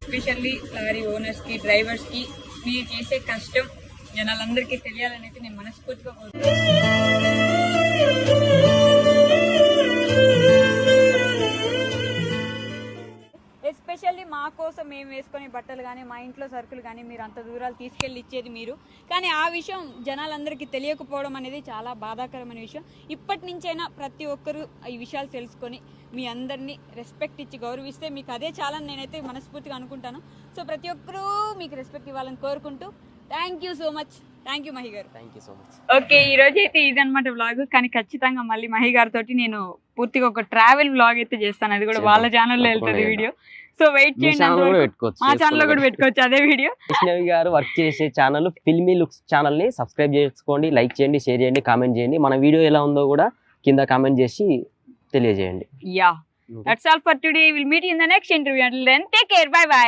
Especially lorry owners కి drivers కి మీరు చేసే కష్టం జనాలందరికీ తెలియాలని అయితే నేను మనస్ఫూర్తిగా ఎస్పెషల్లీ మా కోసం మేము వేసుకునే బట్టలు కానీ మా ఇంట్లో సరుకులు కానీ మీరు అంత దూరాలు తీసుకెళ్ళి ఇచ్చేది మీరు, కానీ ఆ విషయం జనాలందరికీ తెలియకపోవడం అనేది చాలా బాధాకరమైన విషయం. ఇప్పటి నుంచైనా ప్రతి ఒక్కరూ ఈ విషయాలు తెలుసుకొని మీ అందరినీ రెస్పెక్ట్ ఇచ్చి గౌరవిస్తే మీకు అదే చాలా నేనైతే మనస్ఫూర్తిగా అనుకుంటాను. సో ప్రతి ఒక్కరూ మీకు రెస్పెక్ట్ ఇవ్వాలని కోరుకుంటూ thank you so much. Thank you Mahi గారు. Thank you so much. Okay, ఈ రోజు అయితే ఇదనమాట వ్లాగ్. కానీ ఖచ్చితంగా మళ్ళీ మహి గారితో నేను పూర్తిగా ఒక ట్రావెల్ వ్లాగ్ అయితే చేస్తాను. అది కూడా వాళ్ళ ఛానల్లో వెళ్తుంది వీడియో. సో వెయిట్ చేయండి, మా ఛానల్ లో కూడా పెట్టుకోవచ్చు అదే వీడియో. వైష్ణవి గారు వర్క్ చేసే ఛానల్ ఫిల్మీ లుక్స్ ఛానల్ ని సబ్స్క్రైబ్ చేసుకోండి, లైక్ చేయండి, షేర్ చేయండి, కామెంట్ చేయండి. మన వీడియో ఎలా ఉందో కూడా కింద కామెంట్ చేసి తెలియజేయండి. Yeah, that's all for today. Will meet in the next interview. Until then, take care. Bye bye.